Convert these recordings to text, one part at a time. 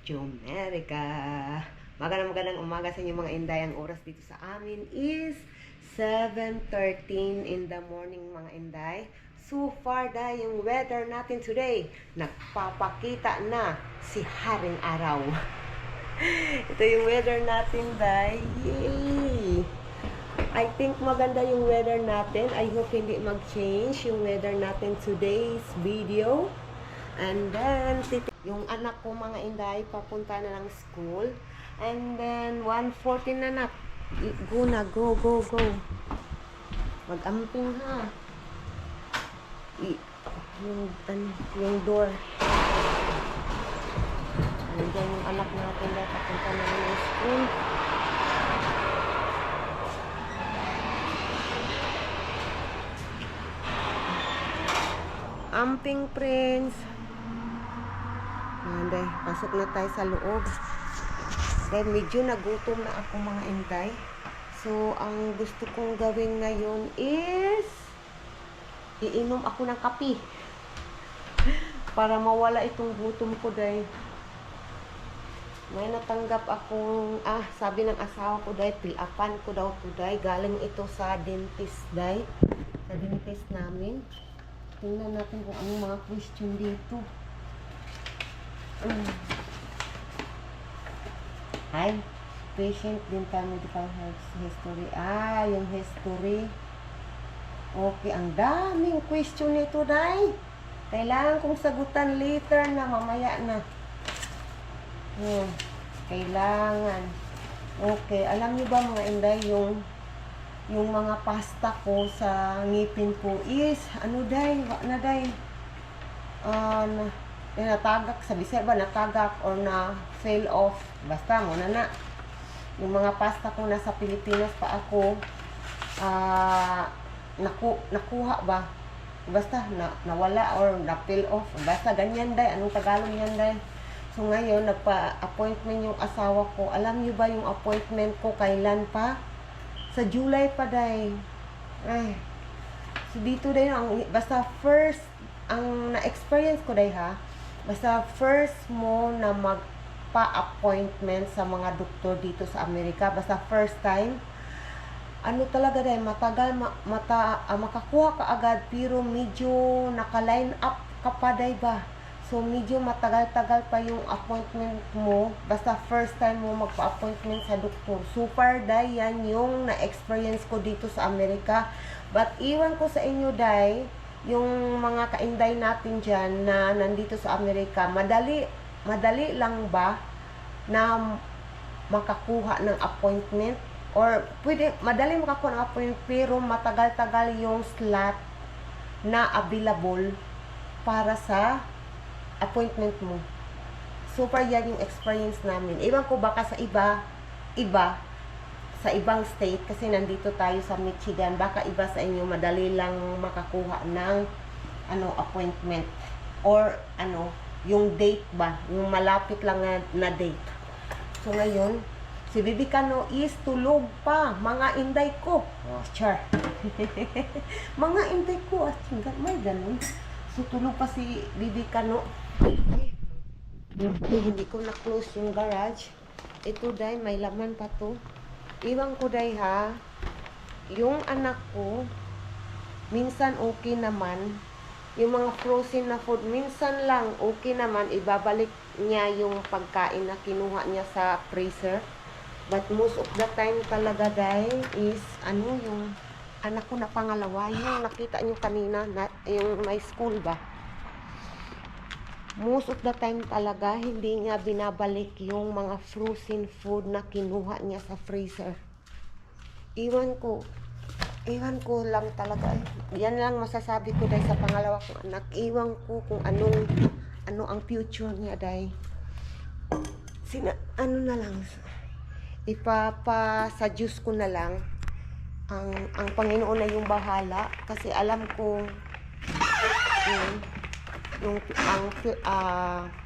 Jomerica. Magandang umaga sa inyo mga inday. Ang oras dito sa amin is 7:13 in the morning mga inday. So far dahil yung weather natin today, nagpapakita na si Haring Araw. Ito yung weather natin day. Yay! I think maganda yung weather natin. I hope hindi mag-change yung weather natin today's video. And then, yung anak ko mga inday, papunta na ng school. And then, 1:14 na nak. Go na, go. Mag-amping ha. Yung door. And then, yung anak natin dahil papunta na ng school. Amping Prince. Anday, pasok na tayo sa loob. Dahil medyo nagutom na ako mga inday. So, ang gusto kong gawin ngayon is iinom ako ng kape. Para mawala itong gutom ko dahil may natanggap akong, sabi ng asawa ko dahil, pilapan ko daw to dahil. Galing ito sa dentist dahil. Sa dentist namin. Tingnan natin kung anong mga question dito. Hi, patient dental medical health history. Yung history. Okay, ang daming question nito, day. Kailangan kong sagutan later na, mamaya na. Kailangan. Okay, alam niyo ba mga inday, yung mga pasta ko sa ngipin ko is, day, natagak, sa Bisaya ba, natagak or na fail off, basta mo na yung mga pasta ko nasa Pilipinas pa ako nakuha ba, basta nawala or na fail off, basta ganyan day, anong Tagalog yan day. So ngayon nagpa-appointment yung asawa ko. Alam niyo ba yung appointment ko kailan pa? Sa July pa day. So dito day, basta first ang na-experience ko day ha. Basta first mo na magpa-appointment sa mga doktor dito sa Amerika, basta first time, talaga dahil matagal, makakuha ka agad, pero medyo naka-line up ka pa dahil ba? So medyo matagal-tagal pa yung appointment mo, basta first time mo magpa-appointment sa doktor. Super dahil yan yung na-experience ko dito sa Amerika. But iwan ko sa inyo dahil, yung mga kainday natin dyan na nandito sa Amerika, madali lang ba na makakuha ng appointment? Or pwede, madali makakuha ng appointment pero matagal-tagal yung slot na available para sa appointment mo. Super yan yung experience namin. Iwan ko baka sa iba sa ibang state, kasi nandito tayo sa Michigan, baka iba sa inyo madali lang makakuha ng appointment or yung date ba, yung malapit lang na date. So ngayon si Bibi Kano is tulog pa mga inday ko. Mga inday ko may ganun. So tulog pa si Bibi Kano. Hindi ko na close yung garage. Ito dahil may laman pa to. Iwan ko day ha, yung anak ko, minsan okay naman, yung mga frozen na food, minsan lang okay naman, ibabalik niya yung pagkain na kinuha niya sa freezer. But most of the time talaga day is, yung anak ko na pangalawa, yung nakita niyo kanina, yung may school ba? Most of the time talaga, hindi niya binabalik yung mga frozen food na kinuha niya sa freezer. Iwan ko lang talaga. Yan lang masasabi ko dahil sa pangalawa kong anak. Iwan ko kung ano ang future niya dahil. Na lang. Sa Diyos ko na lang. Ang Panginoon na yung bahala. Kasi alam ko ang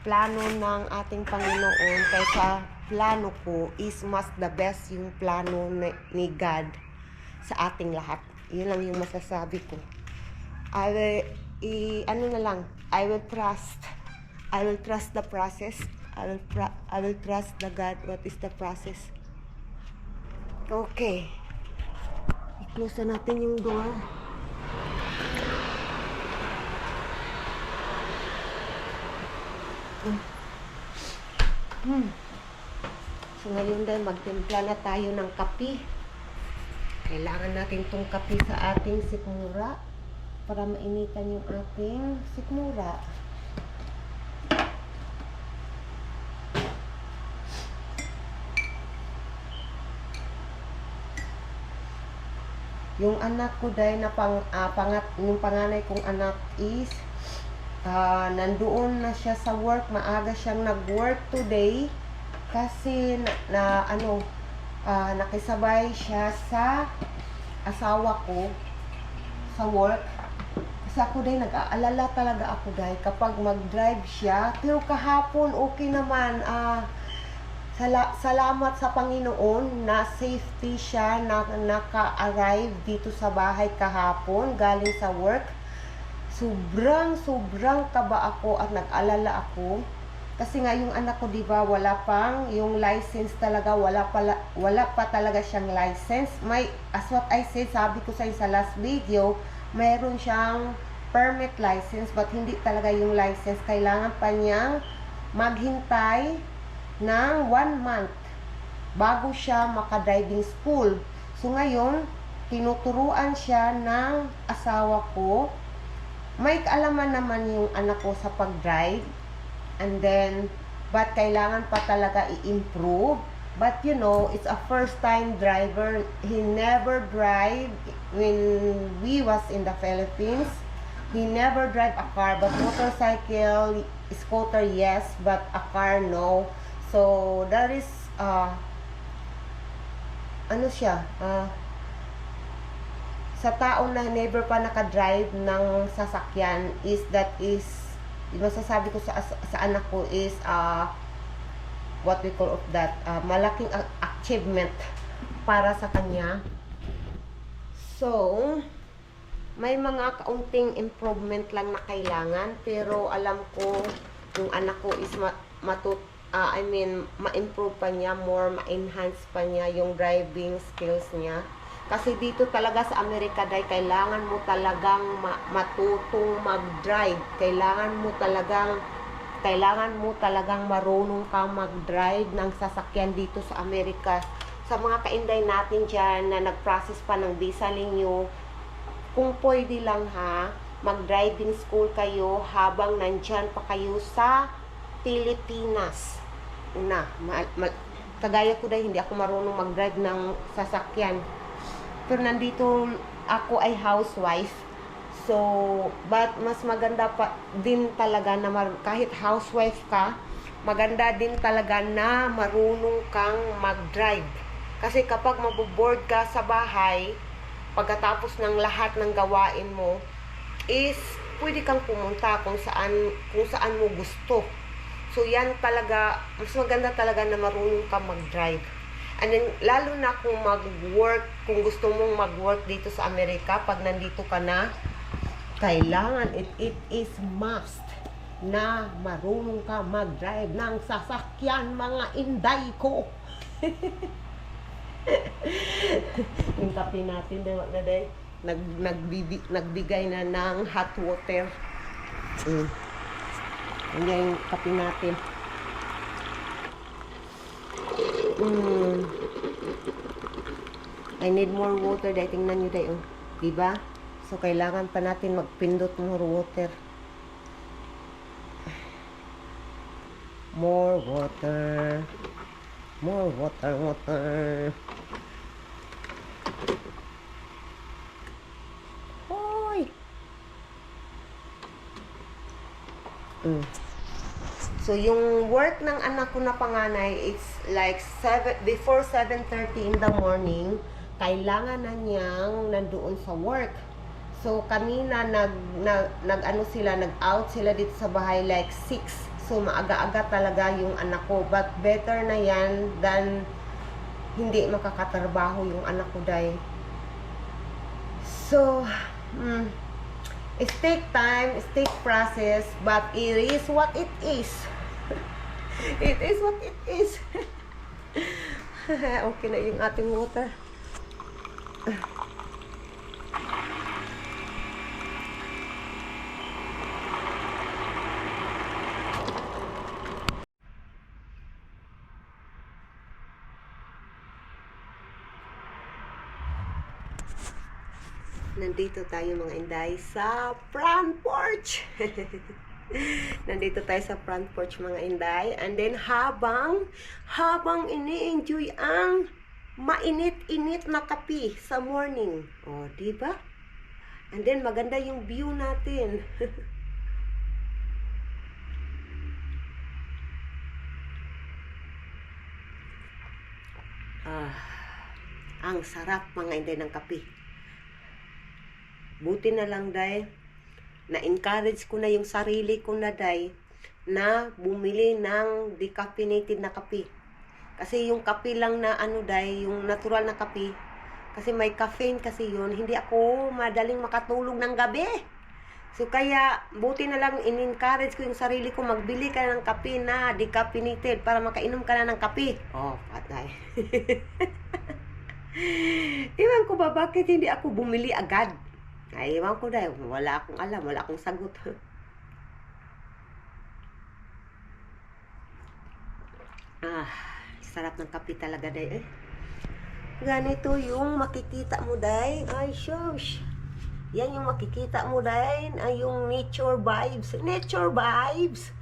plano ng ating Panginoon kaysa plano ko is mas the best yung plano ni God sa ating lahat. Yun lang yung masasabi ko. I will trust I will trust the process. I will trust the God. What is the process? Okay. I-close na natin yung door. So ngayon dahil magtimpla na tayo ng kape. Kailangan natin tong kape sa ating sikmura para mainitan yung ating sikmura. Yung anak ko dahil na yung panganay kong anak is nandoon na siya sa work. Maaga siyang nag-work today kasi nakisabay siya sa asawa ko sa work. Kasi ako dahil nag-aalala talaga ako dahil kapag mag-drive siya. Pero kahapon okay naman. Salamat sa Panginoon na safety siya na naka-arrive dito sa bahay kahapon galing sa work. Sobrang kaba ako at nag-alala ako. Kasi nga yung anak ko, diba, wala pang yung license talaga, wala pa talaga siyang license. As what I said, sabi ko sa last video, mayroon siyang permit license but hindi talaga yung license. Kailangan pa niyang maghintay ng 1 month bago siya maka-driving school. So ngayon, tinuturuan siya ng asawa ko. May kaalaman naman yung anak ko sa pag-drive. And then, but kailangan pa talaga i-improve. But you know, it's a first time driver. He never drive when we was in the Philippines. He never drive a car, but motorcycle, scooter, yes, but a car, no. So, that is, sa tao na never pa nakadrive ng sasakyan masasabi ko sa anak ko is what we call of that, malaking achievement para sa kanya. So may mga kaunting improvement lang na kailangan, pero alam ko yung anak ko is ma-improve pa niya, ma-enhance pa niya yung driving skills niya. Kasi dito talaga sa Amerika, dahil kailangan mo talagang matutong mag-drive. Kailangan mo talagang marunong kang mag-drive ng sasakyan dito sa Amerika. Sa mga kainday natin dyan na nag-process pa ng visa ninyo, kung pwede lang mag-driving school kayo habang nandyan pa kayo sa Pilipinas. Kagaya ko dahil hindi ako marunong mag-drive ng sasakyan. Pero nandito ako ay housewife. So, but mas maganda pa din talaga na kahit housewife ka, maganda din talaga na marunong kang mag-drive. Kasi kapag maboboard ka sa bahay, pagkatapos ng lahat ng gawain mo, is pwede kang pumunta kung saan mo gusto. So, yan talaga, mas maganda talaga na marunong kang mag-drive. And then, lalo na kung mag-work, kung gusto mong mag-work dito sa Amerika, pag nandito ka na, kailangan, it is must na marunong ka mag-drive ng sasakyan, mga inday ko. Yung kape natin, nagbigay na ng hot water. Yan yung kape natin. I need more water. Dahil tingnan nyo dahil, diba? So, kailangan pa natin magpindot more water. More water. More water. Hoy! So, yung work ng anak ko na panganay, it's like before 7:30 in the morning, kailangan na niyang nandoon sa work. So, kanina nag-out sila dito sa bahay like 6. So, maaga-aga talaga yung anak ko. But better na yan than hindi makakatrabaho yung anak ko dahil. So, It take time, it take process, but it is what it is. It is what it is. Okay na yung ating water. Nandito tayo mga inday sa front porch. Nandito tayo sa front porch mga inday. And then habang ini-enjoy ang mainit-init na kape sa morning. Oh, di ba? And then maganda yung view natin. Ang sarap mga inday ng kape. Buti na lang day, na-encourage ko na yung sarili ko na day, na bumili ng decaffeinated na kape. Kasi yung kape lang na day, yung natural na kape, kasi may caffeine kasi yun, hindi ako madaling makatulog ng gabi. So kaya, buti na lang in-encourage ko yung sarili ko, magbili ka ng kape na decaffeinated para makainom ka na ng kape. Oh, patay. Iwan ko ba bakit hindi ako bumili agad? Ay, ewan ko dahil wala akong alam, wala akong sagot. Sarap ng kape talaga dahil ganito yung makikita mo dahil. Ay, shush. Yan yung makikita mo dahil. Ay, yung nature vibes. Nature vibes.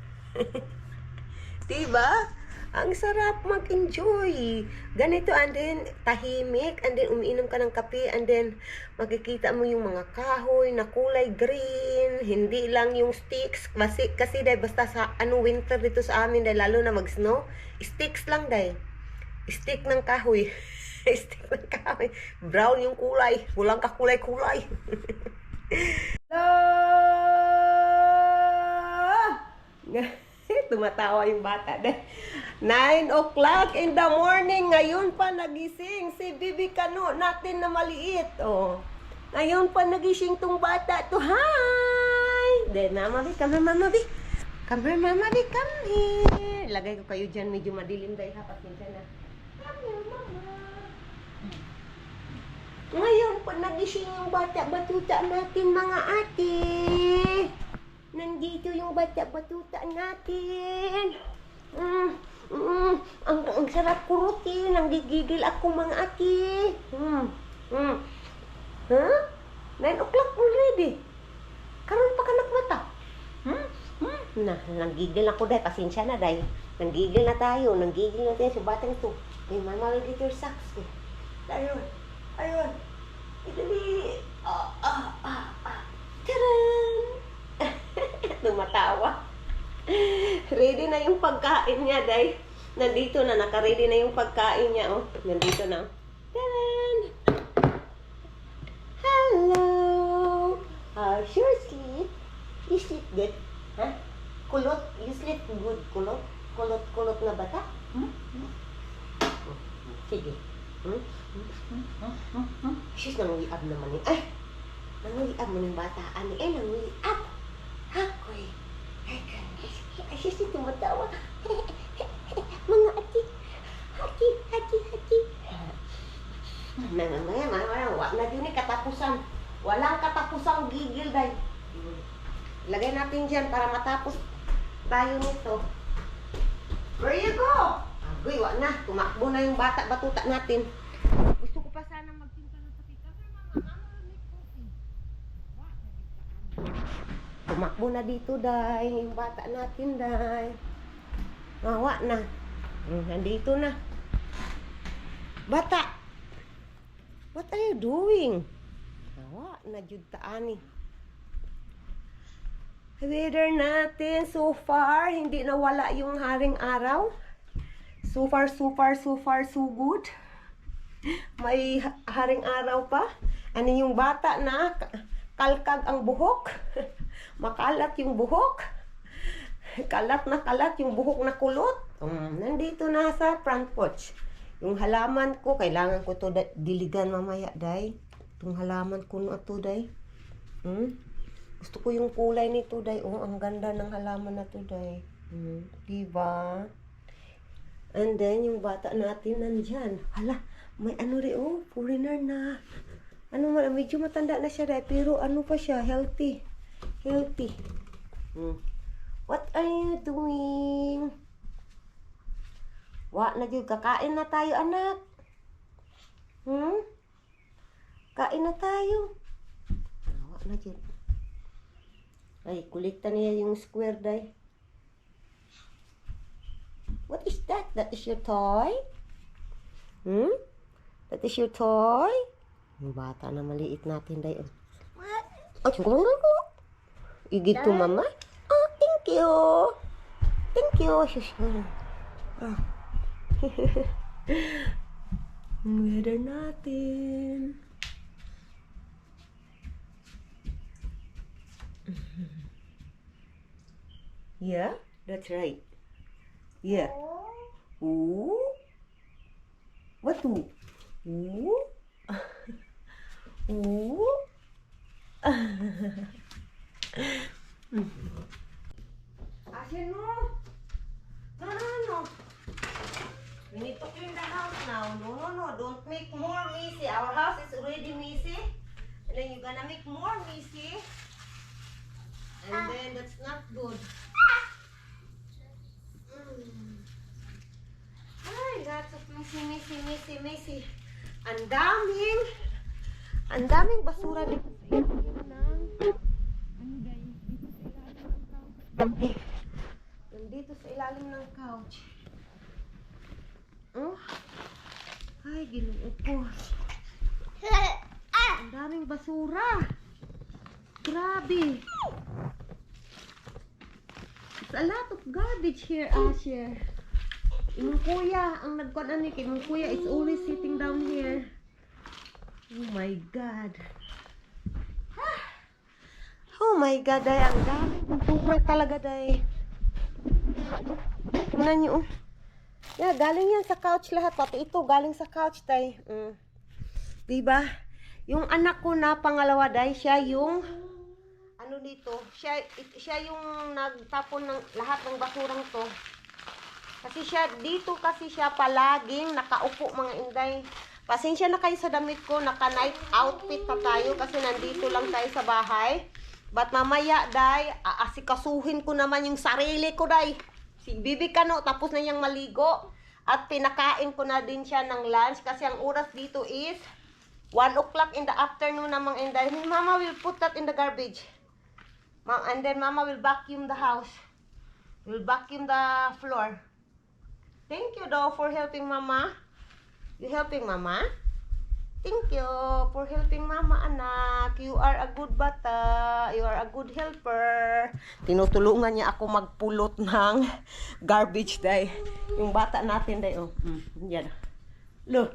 Diba? Ang sarap mag-enjoy. Ganito, and then tahimik, and then umiinom ka ng kape, and then makikita mo yung mga kahoy na kulay green, hindi lang yung sticks, kasi dahil basta sa winter dito sa amin, dahil lalo na mag-snow, sticks lang dahil. Stick ng kahoy. Stick ng kahoy. Brown yung kulay, walang kakulay-kulay. Tumatawa yung bata dahil 9 o'clock in the morning, ngayon pa nagising si Bibi Kano natin na maliit. Oh. Ngayon pa nagising tong bata to. Hi! Then, Mama Bi, come here, Mama Bi. Come here, Mama Bi, come here. Lagay ko kayo dyan, medyo madilim dahil hapat yun dyan. Come here, Mama. Ngayon pa nagising yung bata-batuta natin, mga ate. Nandito yung bata-batuta natin. Ang sarap kurutin. Nanggigigil ako mga ate. Huh? 9 o'clock already. Karon pa ka nagmata. Nanggigil ako dahil. Pasensya na dahil. Nanggigil na tayo. Nanggigil na tayo sa batang ito. Hey, Mama will get your socks. Ayun. Idali. Taran! Tumatawa. Ready na yung pagkain niya, day. Nandito na, naka-ready na yung pagkain niya, oh. Nandito na. Taran! Hello! How's your sleep? You sleep good? Huh? Kulot? You sleep good? Kulot? Kulot na bata? Sige. Sus, nanguliab naman eh. Ay! Nanguliab mo ng bata. Ani, nanguliab. Hakoy. Ay, goodness. Ay, sus, tumatawa. Mga ati. Hati. Mamaya, wala din eh, katapusan. Walang katapusang gigil, day. Lagay natin dyan para matapos tayo nito. Where you go? Agoy, wala na. Tumakbo na yung bata-batuta natin. Gusto ko pa sana magtinta ng sakita. Tumakbo na dito, day. Yung bata natin, day. Mawa na. Nandito na. Bata! What are you doing? Mawa na, jud taani. Weather natin so far, hindi nawala yung haring araw. So far, so good. May haring araw pa. Ano yung bata na kalkag ang buhok. Makalat yung buhok. Kalat na kalat yung buhok na kulot. Nandito na sa front porch. Yung halaman ko, kailangan ko to diligan mamaya, day. Itong halaman ko na to, day. Gusto ko yung kulay nito, day. Oh, ang ganda ng halaman na to, day. Diba? And then, yung bata natin nandyan. Hala, may ano rin, oh, foreigner na. Ano, medyo matanda na siya, day. Pero ano pa siya, healthy. Healthy. What are you doing? Na dyan, kakain na tayo, anak. Kain na tayo. Na dyan. Ay, kulikta niya yung square, day. What is that? That is your toy? That is your toy? Yung bata na maliit natin, day. Oh, igit to, mama. Oh, thank you. Thank you. Weather natin. Yeah, that's right. Yeah. Ooh. What ooh? Ooh. Ooh. Asya no. No. We need to clean the house now. No. Don't make more messy. Our house is already messy. And then you're gonna make more messy. And then that's not good. Ay, lots of messy. Ang daming basura dito sa ilalim ng nandito sa ilalim ng couch. Ay, ginoo ko. Ang daming basura. Grabe. It's a lot of garbage here, Asher. Yung kuya, ang nagkuhan ni kay mong kuya is always sitting down here. Oh my God. Oh my God, day. Ang dami. Basura talaga, day. Tingnan niyo. Yeah, galing yan sa couch lahat. Pati ito, galing sa couch, day. Diba? Yung anak ko na pangalawa, day, siya yung ano dito, siya yung nagtapon ng lahat ng basurang to. Kasi siya palaging nakaupo, mga inday. Pasensya na kayo sa damit ko, naka-night outfit pa tayo kasi nandito lang tayo sa bahay. But mamaya, day, aasikasuhin ko naman yung sarili ko, day. Si Bibi Kano, tapos na niyang maligo. At pinakain ko na din siya ng lunch kasi ang oras dito is 1 o'clock in the afternoon na, mga inday. Mama will put that in the garbage. And then Mama will vacuum the house. Will vacuum the floor. Thank you though for helping Mama. You helping Mama? Thank you for helping Mama, anak. You are a good bata. You are a good helper. Tinutulungan niya ako magpulot ng garbage, day. Yung bata natin, day. Oh. Yan. Look.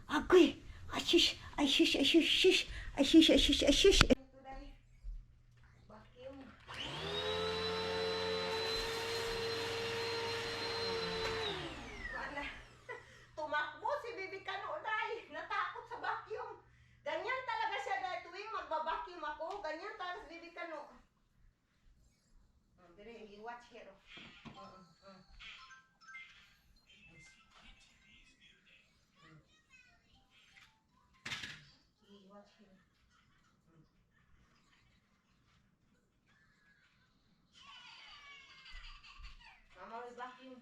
Agoy. Ashish. Tumakbo si Bibi Kano, day. Natakot sa vacuum. Ganyan talaga siya, day. Tuwing magbabacuum ako, ganyan talaga si Bibi Kano. Dire, you watch here. You watch here. Mama will vacuum.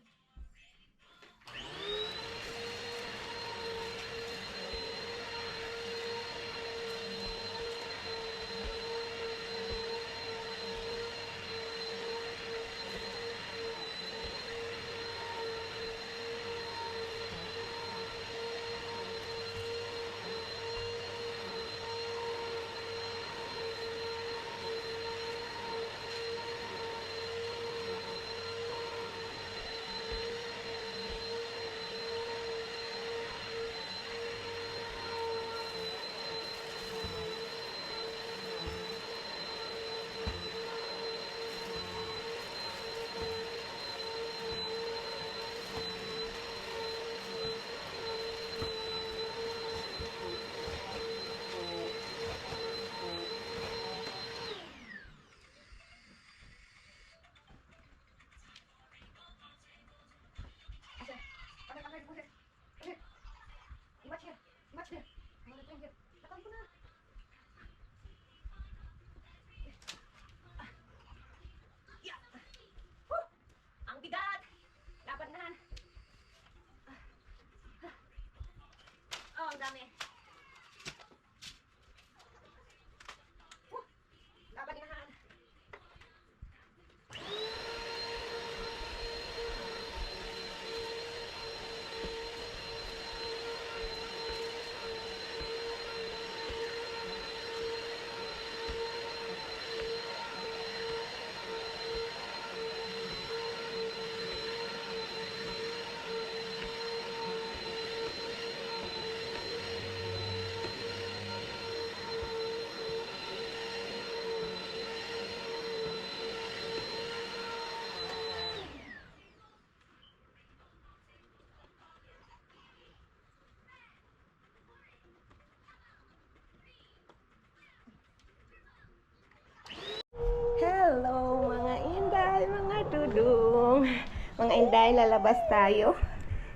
Mga inday, lalabas tayo.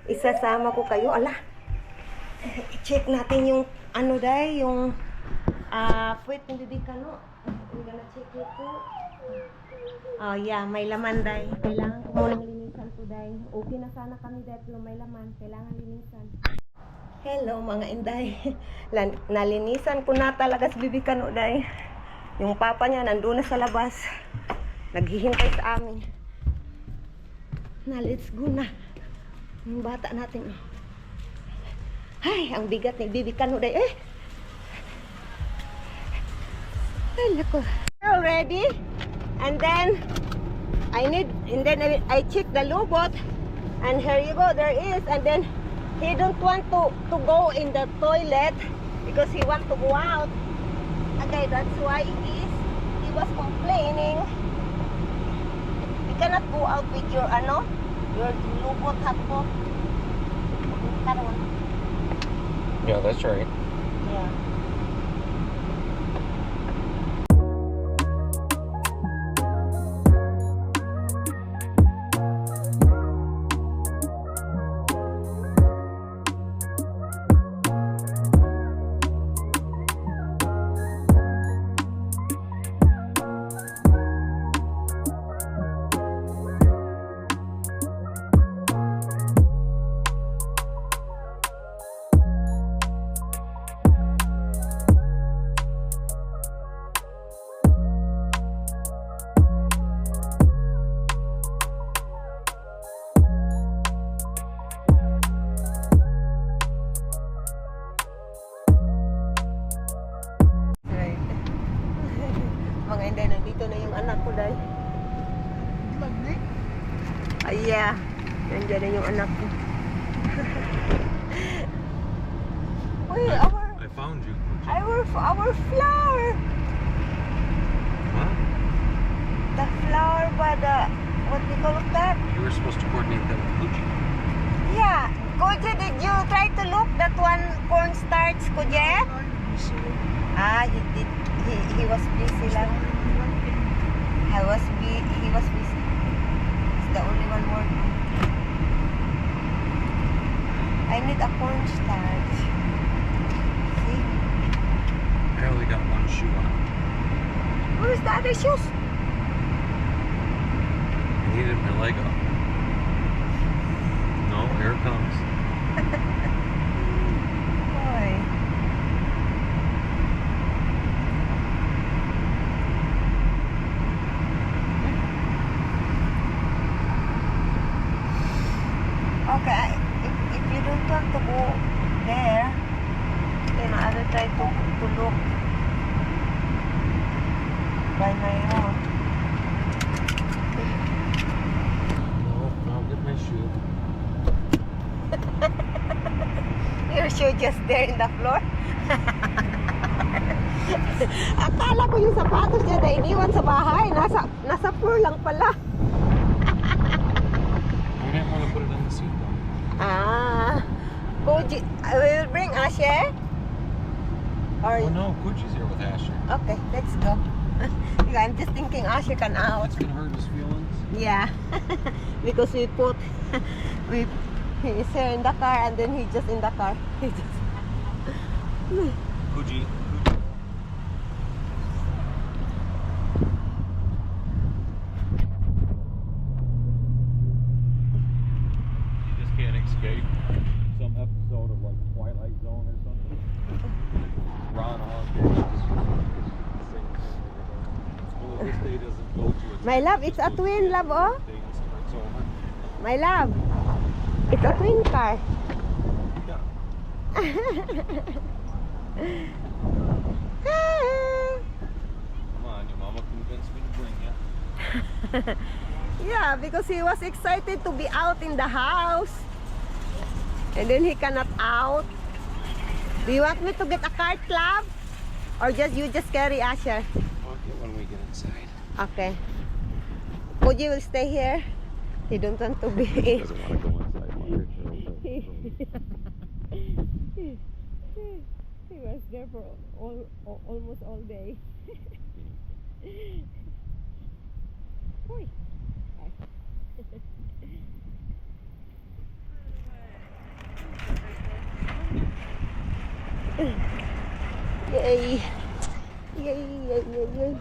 Isasama ko kayo. Ala, i-check natin yung ano day, yung puwet ng bibikano. I'm gonna check it po. Oh yeah, may laman day. Kailangan ko munang linisan to day. Okay na sana kami day, pero may laman. Kailangan linisan. Hello mga inday. Nalinisan ko na talaga sa bibikano day. Yung papa niya nandun na sa labas. Naghihintay sa amin. Na let's go na. Yung bata natin. Ay, ang bigat ni bibikano day. Ay, lako. Already? And then I check the lubot, and here you go, there is, and then he don't want to go in the toilet because he want to go out. Okay, that's why he was complaining. You cannot go out with your lubot hotpot. Yeah, that's right. Yeah. Mga inday, nandito na yung anak ko day. Ay, yeah. Nandiyan na yung anak ko. Uy, I found you. our flower. Huh? The flower by the, what we call that? You were supposed to coordinate that with Gucci. Yeah. Koje, did you try to look that one cornstarch, Koje? He was busy lang. He was busy. It's the only one working. I need a cornstarch. See? I only got one shoe on. Where's the other shoes? I needed my leg up. No, here it comes. Boy. Okay, if you don't want to go there, then I will try to look by my own. No, I'll get my shoe. Your shoe just there in the floor. Akala ko yung sapatos niya na iniwan sa bahay. Nasa floor lang pala. I didn't want to put it on the seat though. Koji, I will bring Asher. Or, Oh no, Gucci's here with Asher. okay, let's go. I'm just thinking Asher can out. It's gonna hurt his feelings. Yeah, because he's here in the car and then he's just in the car. Gucci. You just can't escape some episode of like Twilight Zone or something. Ron Hawkins. This day doesn't go to its My love, it's a twin, love, oh. things, it's over. My love, it's a twin car. Yeah. Come on, your mama convinced me to bring you. Yeah, because he was excited to be out in the house. And then he cannot out. Do you want me to get a cart, love? Or you just carry Asher? Okay, when we get inside. Okay. Koji will stay here. He don't want to be. He doesn't want to go inside. He was there for almost all day. Uy. Yay! Yay, yay, yay, yay.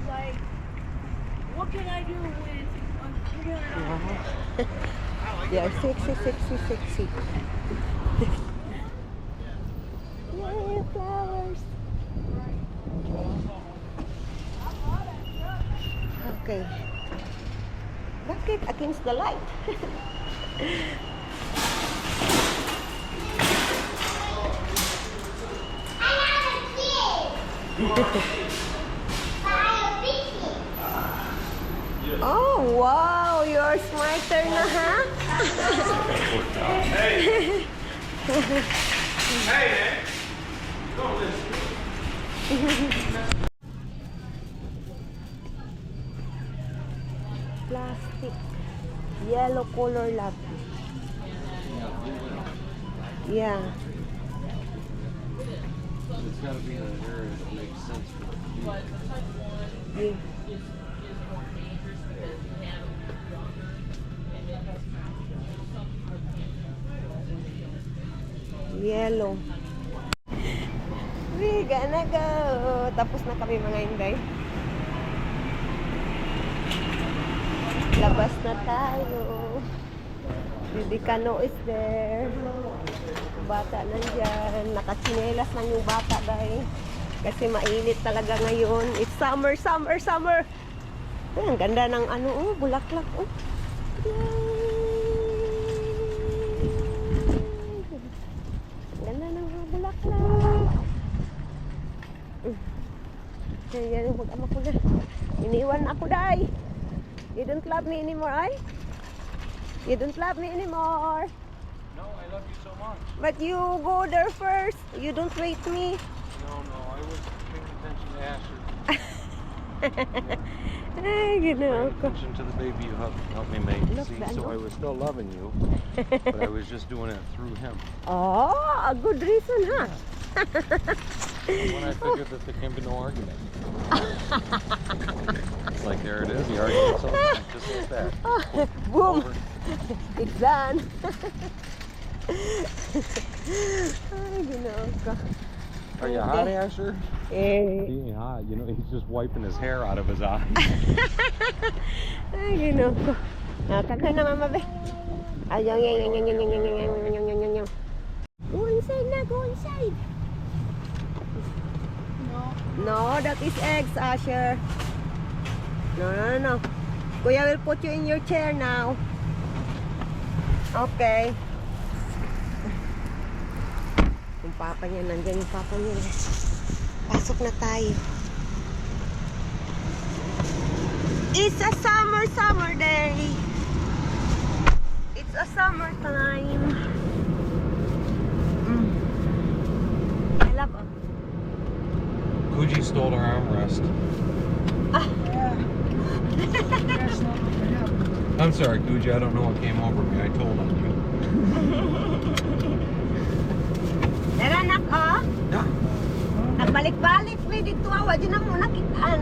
Like, what can I do with They are sexy, sexy, sexy. Yay, flowers. Okay. Bakit against the light? Oh, wow! You're smarter na, ha? Hey! Hey, man! Don't listen. Plastic. Yellow color lab. Yeah. It's gotta be in an area that makes sense for the Yeah. Yellow. We gonna go. Tapos na kami mga Inday. Labas na tayo. Baby Kano is there. Bata nandyan. Nakatsinelas lang yung bata, guys. Kasi mainit talaga ngayon. It's summer, summer, summer. Ay, ang ganda ng ano, oh, bulaklak, oh. Yay! Ang ganda ng mga bulaklak. Yan, mag-ama ko na. Iniwan ako, day. You don't love me anymore, ay? You don't love me anymore. No, I love you so much. But you go there first. You don't wait me. No, I wasn't paying attention to Asher. Ay, ginawa Paying ko. attention to the baby you helped me make. Look, See, that so one. I was still loving you, but I was just doing it through him. Oh, a good reason, huh? When I figured that there can be no argument. It's like, there it is, the argument's over. Just like that. Boom! Over. It's done. Ay, ginawa ko. Are you hot, Asher? Eh, He ain't hot. You know, he's just wiping his hair out of his eyes. ay, ginawa ko. Kaka na, mama, be. Ay, yung. Go inside na, go inside. No, that is eggs, Asher. No. Kuya will put you in your chair now. Okay. Yung papa niya, nandyan yung papa niya. Pasok na tayo. It's a summer day. It's a summer time. I love it. Fuji stole our armrest. I'm sorry, Guji. I don't know what came over me. I told on you. Tara, anak, oh. Yeah. Nagbalik-balik, we dito. Awa, dyan na muna kitaan.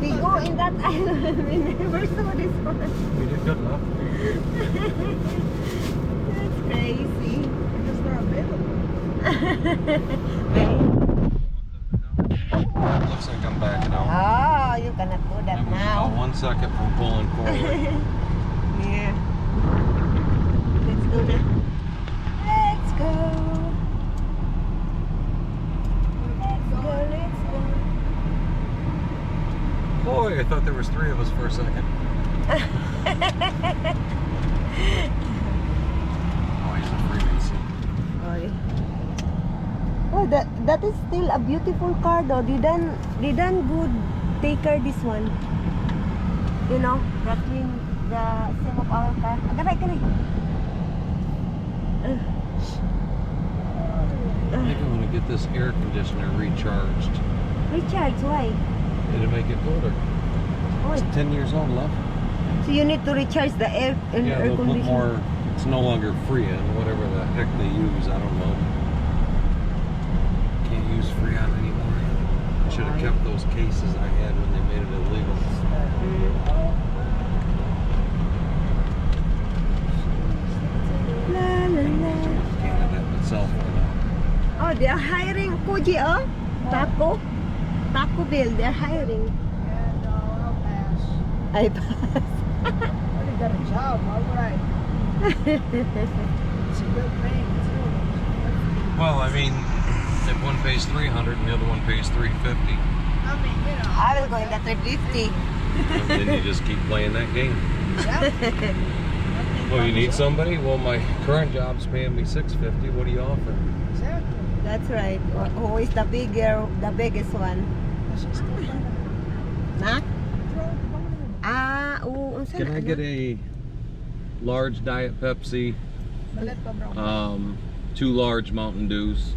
We go in that island. We never saw this one. We did good enough. That's crazy. Because they're available. Looks like I'm backing out. Oh, you cannot do that I was now. about 1 second from pulling forward. Yeah. Let's go na. Let's go. Let's go. Boy, I thought there was 3 of us for a second. Oh, he's a Freemason. Oh, that is still a beautiful car though. Didn't good take her this one. You know, that means the same of our car. Agaray. I think I'm gonna get this air conditioner recharged. Richard, why? It'll make it colder. Oh, It's 10 years old, love. So you need to recharge the air and Yeah, air they'll put conditioner. more. It's no longer Freon, whatever the heck they use. I don't know. Can't use Freon anymore. I should have kept those cases I had when they made it illegal. La la la. Canada itself or not. Oh, they're hiring Koji, oh? Taco Bell, they're hiring. And I'll pass. Ay, I already got a job. Why would I? It's a good paying too. Well, I mean, if one pays 300 and the other one pays 350, I mean, you know. I will go in the 350. then you just keep playing that game. Exactly. Well, you need somebody? Well, my current job's paying me $650. What do you offer? Exactly. That's right. Who is the biggest one? That's just Na? Ah, oo. Unsa Can na, I get a large Diet Pepsi, Malit pa, bro. 2 large Mountain Dews?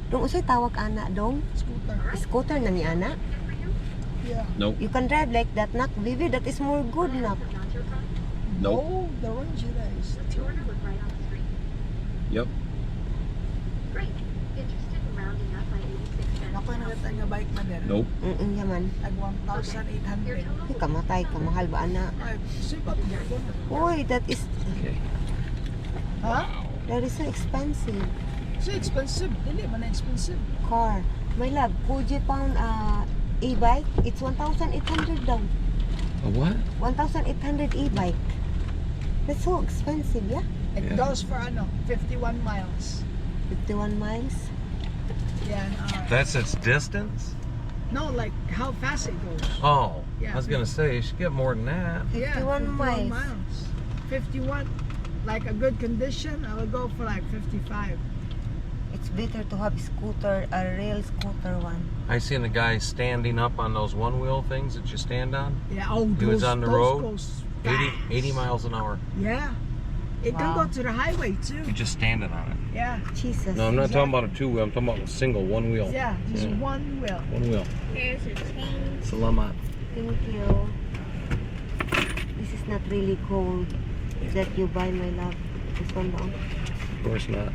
Dong unsay tawag ana dong? Scooter. Scooter na ni ana. Yeah. Nope. You can drive like that, nak. Vivi, that is more good, nak. Nope. No, the Rangira is Yep. Ako yung nagata nga bike na din. Nope. Yaman. Nag 1,800. Ay, kamatay ka. Mahal ba, ana? Ay, sipat mo ko. Uy, that is Okay. Ha? that is so expensive. So expensive. Dili man na expensive. Car. My love, Fuji pound e-bike, it's 1,800 daw. A what? 1,800 e-bike. That's so expensive, yeah? It Yeah. goes for 51 miles. 51 miles. Yeah, That's its distance? no, like how fast it goes. Oh, Yeah. I was gonna say you should get more than that. 51 miles. 51. Like a good condition, I would go for like 55. It's better to have scooter, a real scooter one. I seen a guy standing up on those one-wheel things that you stand on. Yeah, oh, He was on the road? goes 80 fast. miles an hour. Yeah. It can Wow. go to the highway too. You're just standing on it. Yeah. Jesus. No, I'm not talking about a two-wheel. I'm talking about a single, one wheel. Yeah, just Yeah. one wheel. One wheel. Here's a change. Salamat. Thank you. This is not really cold that you buy, my love. This one down. Of course not.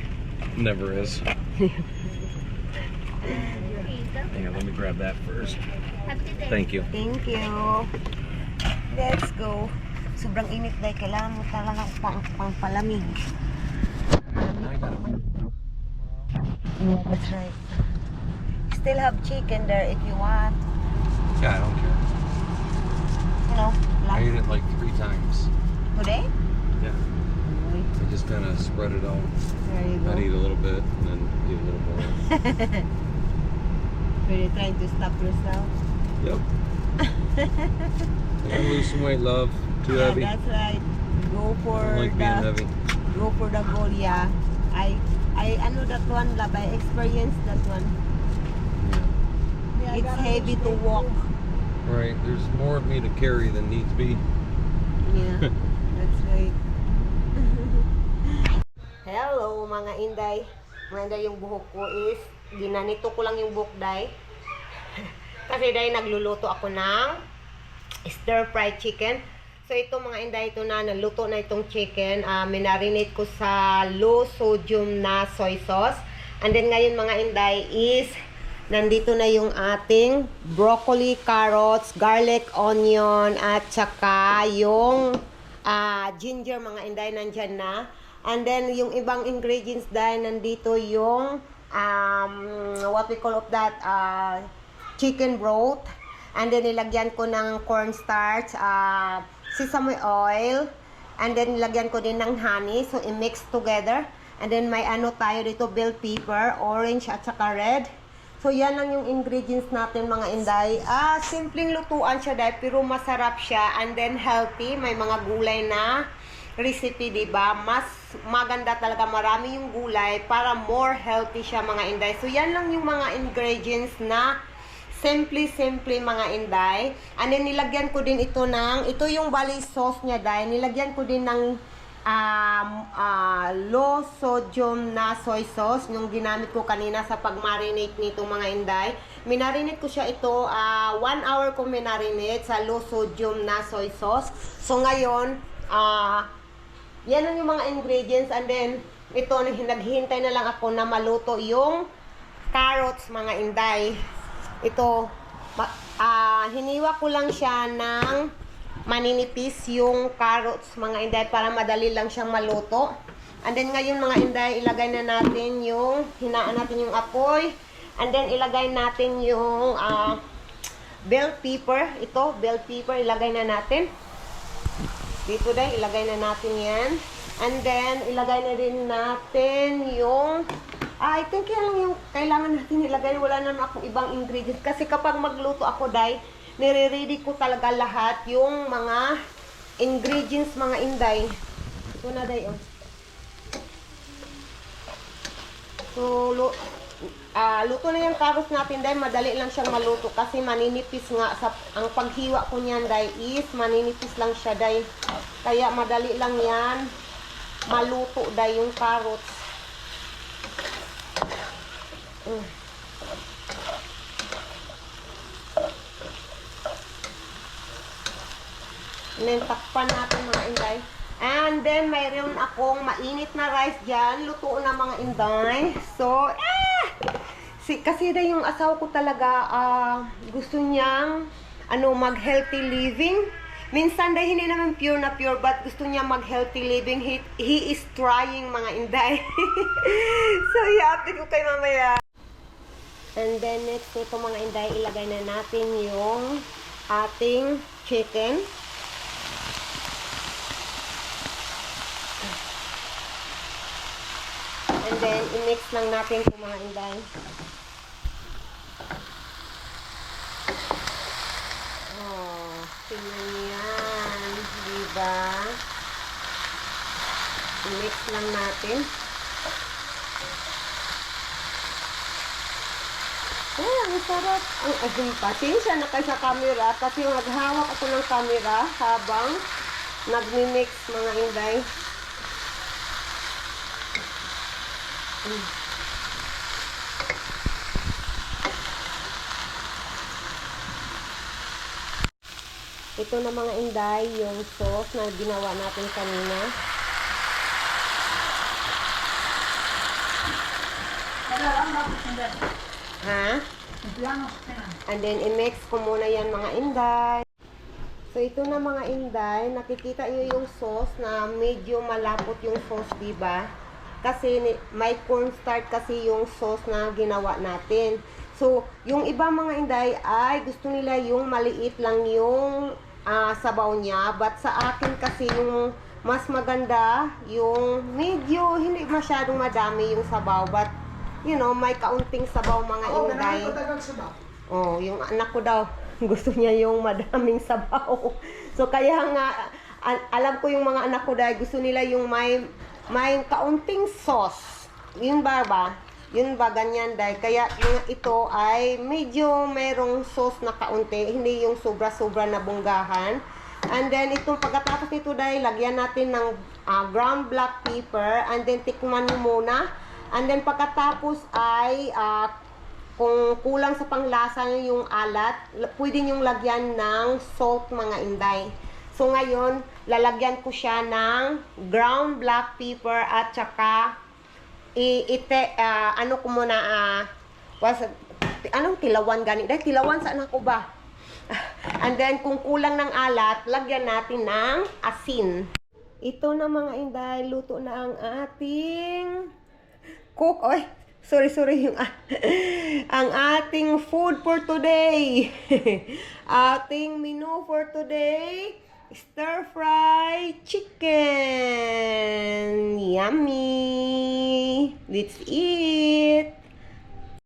Never is. Hang on, let me grab that first. Thank you. Thank you. Let's go. Sobrang init dahil kailangan mo talaga pang palamig. Yeah, that's right. Still have chicken there if you want. Yeah, I don't care. You know, I ate like it like 3 times. today. Yeah. I just kind of spread it out. There you I'd eat go. a little bit and then eat a little more. Really trying to stop yourself. Yep. I gotta lose some weight, love. Too Yeah, heavy. that's right. Go for I don't like being the heavy. go for the goal, yeah. I know that one, love. I experienced that one. Yeah, I It's gotta heavy lose to weight, walk. too. Right. There's more of me to carry than needs be. Yeah, that's right. Hello mga inday. Mga inday, yung buhok ko is ginanito ko lang yung buhok, day. Kasi day nagluluto ako ng stir fried chicken. So ito mga inday, ito na naluto na itong chicken. Minarinate ko sa low sodium na soy sauce. And then ngayon mga inday is nandito na yung ating broccoli, carrots, garlic, onion, at saka yung ginger mga inday nandyan na. And then yung ibang ingredients dahil nandito yung what we call of that chicken broth. And then nilagyan ko ng cornstarch, sesame oil, and then nilagyan ko din ng honey. So i-mix together. And then may ano tayo dito, bell pepper, orange at saka red. So yan lang yung ingredients natin mga inday. Simpleng lutuan siya dahil pero masarap siya and then healthy. May mga gulay na recipe, diba? Mas maganda talaga, marami yung gulay para more healthy siya mga inday. So yan lang yung mga ingredients na simple mga inday. And then nilagyan ko din ito ng, ito yung bali sauce niya dahil nilagyan ko din ng low sodium na soy sauce, yung ginamit ko kanina sa pag-marinate nito mga inday. Minarinate ko siya ito, 1 hour ko minarinate sa low sodium na soy sauce. So ngayon, yan ang yung mga ingredients, and then ito, naghihintay na lang ako na maluto yung carrots mga inday. Ito, hiniwa ko lang siya ng maninipis yung carrots mga inday para madali lang siyang maluto. And then ngayon mga inday, ilagay na natin yung, hinaan natin yung apoy. And then ilagay natin yung bell pepper. Ito, bell pepper, ilagay na natin. Dito dahil, ilagay na natin yan. And then, ilagay na rin natin yung, I think yan lang yung kailangan natin ilagay. Wala na akong ibang ingredients. Kasi kapag magluto ako dahil, nire-ready ko talaga lahat yung mga ingredients mga inday. Ito na dahil, oh. So, luto na yung carrots natin dahil madali lang siyang maluto kasi maninipis nga ang paghiwa ko niyan dahil is maninipis lang siya dahil kaya madali lang yan maluto dahil yung carrots. And then takpan natin mga inday. And then, mayroon akong mainit na rice dyan. Luto na mga inday. So, kasi dahil yung asawa ko talaga, gusto niyang, mag-healthy living. Minsan dahil hindi naman pure na pure, but gusto niya mag-healthy living. He is trying mga inday. So, i-update ko kayo mamaya. And then, next nito mga inday, ilagay na natin yung ating chicken. And then, i-mix lang natin ito mga inday. Oh, tingnan yan. Diba? I-mix lang natin. Ang sarap. Pasensya na kayo sa camera kasi maghawak ako ng camera habang nagmi-mix mga inday. Ito na mga inday, yung sauce na ginawa natin kanina. Ha? And then, i-mix ko muna yan mga inday. So, ito na mga inday, nakikita nyo yung sauce na medyo malapot yung sauce, diba? Kasi may cornstarch kasi yung sauce na ginawa natin. So, yung iba mga inday ay gusto nila yung maliit lang yung sabaw niya. But sa akin kasi yung mas maganda yung medyo hindi masyadong madami yung sabaw. But, may kaunting sabaw mga inday. Oh, yung anak ko daw gusto niya yung madaming sabaw. So, kaya nga, alam ko yung mga anak ko dahil gusto nila yung may kaunting sauce. Yun ba? Yun ba, ganyan dahil. Kaya yung ito ay medyo merong sauce na kaunti. Hindi yung sobra-sobra na bunggahan. And then, itong pagkatapos nito dahil, lagyan natin ng ground black pepper. And then, tikman mo muna. And then, pagkatapos ay, kung kulang sa panglasa yung alat, pwede nyong lagyan ng salt mga inday. So, ngayon, lalagyan ko siya ng ground black pepper at saka ko muna, anong tilawan gani? Dahil tilawan saan ako ba? And then, kung kulang ng alat, lagyan natin ng asin. Ito na mga inday, luto na ang ating cook. Oy, sorry yung ang ating food for today. Ating menu for today, stir-fry chicken. Yummy! Let's eat!